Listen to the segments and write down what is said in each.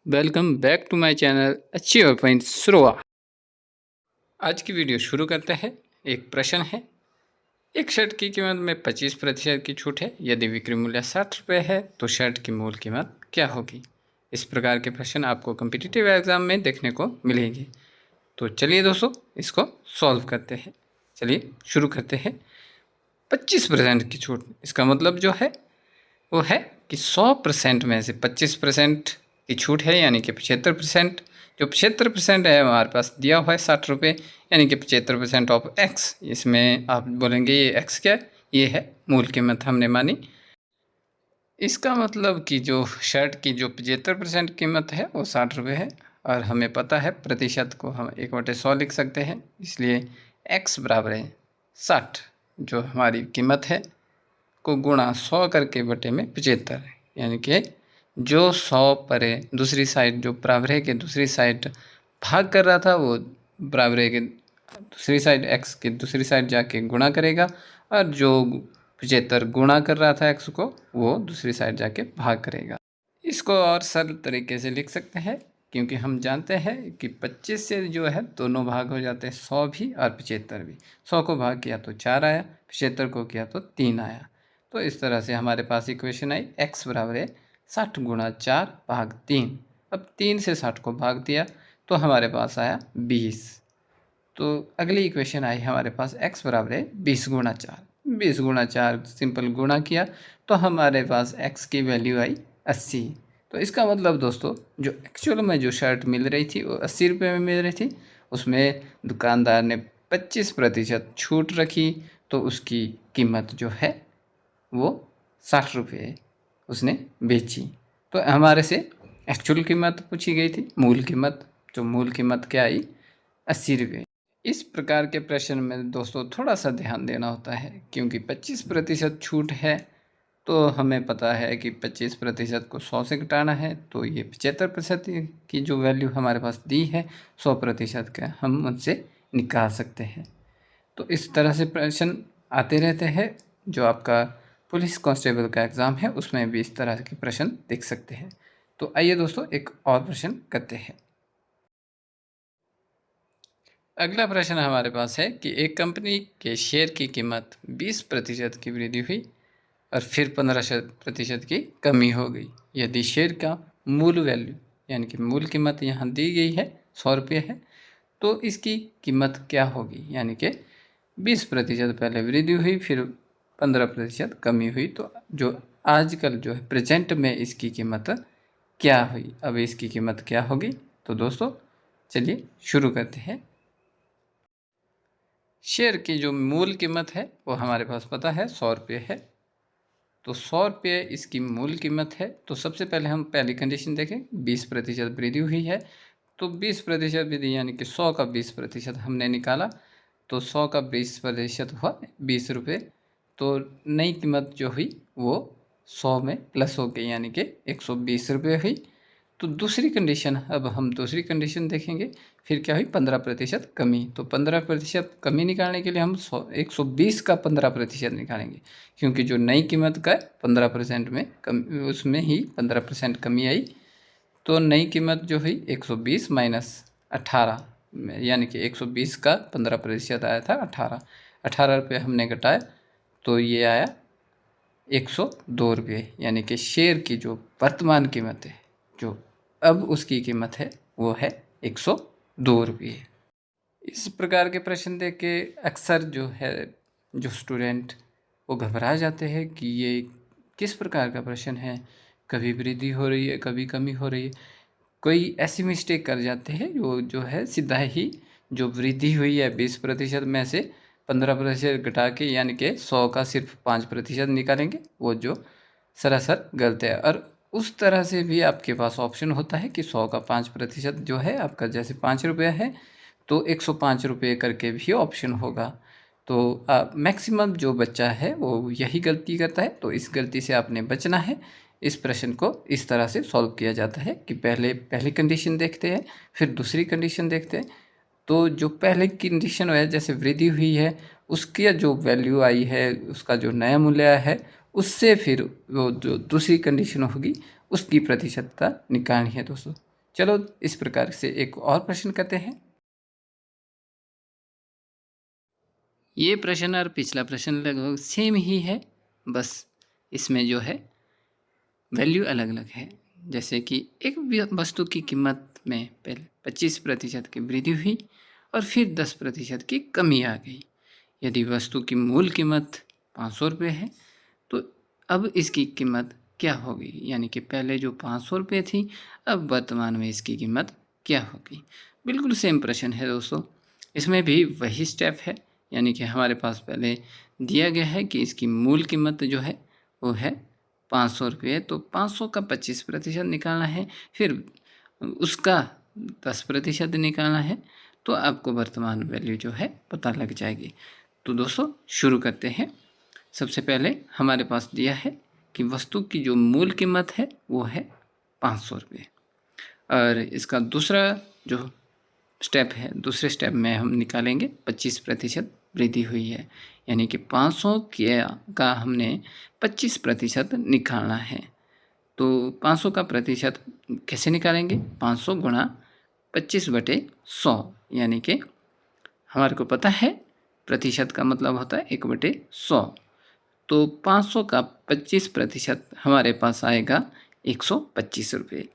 Welcome back to my channel अच्छी और point शुरुआत। आज की वीडियो शुरू करते हैं। एक प्रश्न है, एक शर्ट की कीमत में 25% की छूट है, यदि विक्रय मूल्य 60 रुपये है तो शर्ट की मूल कीमत क्या होगी। इस प्रकार के प्रश्न आपको कॉम्पिटिटिव एग्जाम में देखने को मिलेंगे। तो चलिए दोस्तों, इसको सॉल्व करते हैं। चलिए शुरू करते हैं। 25% की छूट, इसका मतलब जो है वो है कि 100% में से 25% की छूट है, यानी कि 75%। जो 75% है हमारे पास दिया हुआ है 60 रुपये, यानी कि 75% ऑफ एक्स। इसमें आप बोलेंगे ये एक्स क्या है, ये है मूल कीमत हमने मानी। इसका मतलब कि जो शर्ट की जो 75% कीमत है वो 60 रुपये है, और हमें पता है प्रतिशत को हम 1/100 लिख सकते हैं, इसलिए एक्स बराबर है 60। जो हमारी कीमत है को गुणा 100 करके बटे में 75, यानी कि जो 100 पर दूसरी साइड, जो बराबर के दूसरी साइड भाग कर रहा था वो बराबर के दूसरी साइड एक्स की दूसरी साइड जाके गुणा करेगा, और जो 75 गुणा कर रहा था एक्स को वो दूसरी साइड जाके भाग करेगा। इसको और सरल तरीके से लिख सकते हैं, क्योंकि हम जानते हैं कि 25 से जो है दोनों भाग हो जाते हैं, 100 भी और 75 भी। 100 को भाग किया तो 4 आया, 75 को किया तो 3 आया। तो इस तरह से हमारे पास इक्वेशन आई, x बराबर है 60 गुणा 4 भाग 3। अब 3 से 60 को भाग दिया तो हमारे पास आया 20। तो अगली इक्वेशन आई हमारे पास x बराबर है 20 गुणा 4। 20 गुणा 4 सिंपल गुणा किया तो हमारे पास x की वैल्यू आई 80। तो इसका मतलब दोस्तों, जो एक्चुअल में जो शर्ट मिल रही थी वो 80 रुपये में मिल रही थी, उसमें दुकानदार ने 25% छूट रखी, तो उसकी कीमत जो है वो 60 रुपये उसने बेची। तो हमारे से एक्चुअल कीमत पूछी गई थी, मूल कीमत। जो मूल कीमत क्या आई, 80 रुपये। इस प्रकार के प्रश्न में दोस्तों थोड़ा सा ध्यान देना होता है, क्योंकि 25% छूट है, तो हमें पता है कि 25% को 100 से घटाना है, तो ये 75% की जो वैल्यू हमारे पास दी है 100% का हम उनसे निकाल सकते हैं। तो इस तरह से प्रश्न आते रहते हैं। जो आपका पुलिस कांस्टेबल का एग्ज़ाम है उसमें भी इस तरह के प्रश्न देख सकते हैं। तो आइए दोस्तों एक और प्रश्न करते हैं। अगला प्रश्न हमारे पास है कि एक कंपनी के शेयर की कीमत 20% की वृद्धि हुई और फिर 15% की कमी हो गई, यदि शेयर का मूल वैल्यू यानी कि मूल कीमत यहाँ दी गई है 100 रुपये है, तो इसकी कीमत क्या होगी। यानी कि 20% पहले वृद्धि हुई, फिर 15% कमी हुई, तो जो आजकल जो है प्रेजेंट में इसकी कीमत क्या हुई। अब इसकी कीमत क्या होगी, तो दोस्तों चलिए शुरू करते हैं। शेयर की जो मूल कीमत है वो हमारे पास पता है 100 रुपये है, तो 100 रुपये इसकी मूल कीमत है। तो सबसे पहले हम पहली कंडीशन देखें, 20% वृद्धि हुई है, तो 20% वृद्धि यानी कि 100 का 20% हमने निकाला, तो 100 का 20% हुआ 20 रुपये। तो नई कीमत जो हुई वो 100 में प्लस हो गई, यानी कि 120 रुपये हुई। तो दूसरी कंडीशन, अब हम दूसरी कंडीशन देखेंगे, फिर क्या हुई 15% कमी। तो 15% कमी निकालने के लिए हम 120 का 15% निकालेंगे, क्योंकि जो नई कीमत का 15% में कम, उसमें ही 15% कमी आई। तो नई कीमत जो हुई 120 माइनस 18, यानी कि 120 का 15% आया था 18 रुपये हमने घटाया, तो ये आया 102 रुपये। यानी कि शेयर की जो वर्तमान कीमत है, जो अब उसकी कीमत है वो है 102 रुपये। इस प्रकार के प्रश्न देख के अक्सर जो है जो स्टूडेंट वो घबरा जाते हैं कि ये किस प्रकार का प्रश्न है, कभी वृद्धि हो रही है कभी कमी हो रही है। कोई ऐसी मिस्टेक कर जाते हैं जो है सीधा ही जो वृद्धि हुई है 20% में से 15% घटा के, यानी कि 100 का सिर्फ 5% निकालेंगे, वो जो सरासर गलत है। और उस तरह से भी आपके पास ऑप्शन होता है कि 100 का 5% जो है आपका, जैसे 5 रुपये है तो 105 रुपये करके भी ऑप्शन होगा। तो मैक्सिमम जो बच्चा है वो यही गलती करता है, तो इस गलती से आपने बचना है। इस प्रश्न को इस तरह से सॉल्व किया जाता है कि पहले पहली कंडीशन देखते हैं, फिर दूसरी कंडीशन देखते हैं। तो जो पहले कंडीशन है जैसे वृद्धि हुई है, उसकी जो वैल्यू आई है, उसका जो नया मूल्य आया है, उससे फिर वो जो दूसरी कंडीशन होगी उसकी प्रतिशतता निकालनी है दोस्तों। चलो इस प्रकार से एक और प्रश्न करते हैं। ये प्रश्न और पिछला प्रश्न लगभग सेम ही है, बस इसमें जो है वैल्यू अलग अलग है। जैसे कि एक वस्तु की कीमत में पहले 25% की वृद्धि हुई और फिर 10% की कमी आ गई। यदि वस्तु की मूल कीमत 500 रुपये है तो अब इसकी कीमत क्या होगी, यानी कि पहले जो 500 रुपये थी अब वर्तमान में इसकी कीमत क्या होगी। बिल्कुल सेम प्रश्न है दोस्तों, इसमें भी वही स्टेप है, यानी कि हमारे पास पहले दिया गया है कि इसकी मूल कीमत जो है वो है 500 रुपये, तो 500 का 25% निकालना है, फिर उसका 10% निकालना है, तो आपको वर्तमान वैल्यू जो है पता लग जाएगी। तो दोस्तों शुरू करते हैं। सबसे पहले हमारे पास दिया है कि वस्तु की जो मूल कीमत है वो है 500 रुपये, और इसका दूसरा जो स्टेप है, दूसरे स्टेप में हम निकालेंगे 25% वृद्धि हुई है, यानी कि 500 का हमने 25% निकालना है। तो 500 का प्रतिशत कैसे निकालेंगे, 500 गुणा 25/100, यानी कि हमारे को पता है प्रतिशत का मतलब होता है 1/100। तो 500 का 25% हमारे पास आएगा 125 रुपये।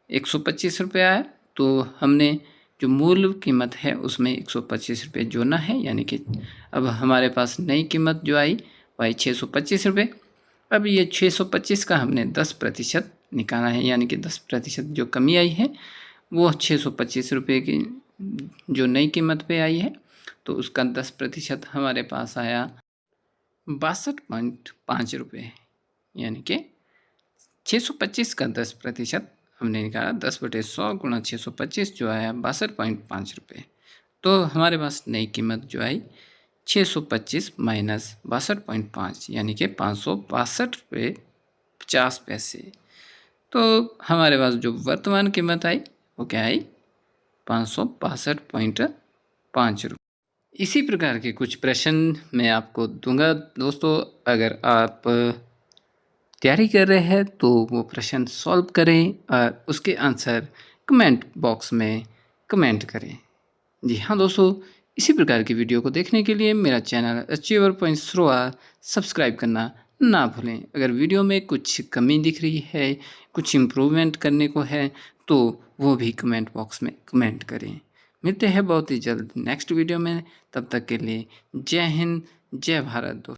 125 रुपये आया तो हमने जो मूल कीमत है उसमें 125 रुपये जोड़ना है, यानी कि अब हमारे पास नई कीमत जो आई वही 625 रुपये। अब ये 625 का हमने 10% निकाला है, यानी कि 10% जो कमी आई है वो 625 रुपये की जो नई कीमत पे आई है, तो उसका 10% हमारे पास आया 62.5 रुपये, यानी कि 625 का 10% हमने निकाला 10/100 गुणा 625 जो आया 62.5 रुपये। तो हमारे पास नई कीमत जो आई 625 माइनस 62.5, यानी कि 562 रुपये 50 पैसे। तो हमारे पास जो वर्तमान कीमत आई वो क्या आई, 562.5 रुपये। इसी प्रकार के कुछ प्रश्न मैं आपको दूंगा दोस्तों, अगर आप तैयारी कर रहे हैं तो वो प्रश्न सॉल्व करें और उसके आंसर कमेंट बॉक्स में कमेंट करें। जी हाँ दोस्तों, इसी प्रकार की वीडियो को देखने के लिए मेरा चैनल अचीवर पॉइंट स्रोआ सब्सक्राइब करना ना भूलें। अगर वीडियो में कुछ कमी दिख रही है, कुछ इम्प्रूवमेंट करने को है, तो वो भी कमेंट बॉक्स में कमेंट करें। मिलते हैं बहुत ही जल्द नेक्स्ट वीडियो में, तब तक के लिए जय हिंद जय भारत दोस्तों।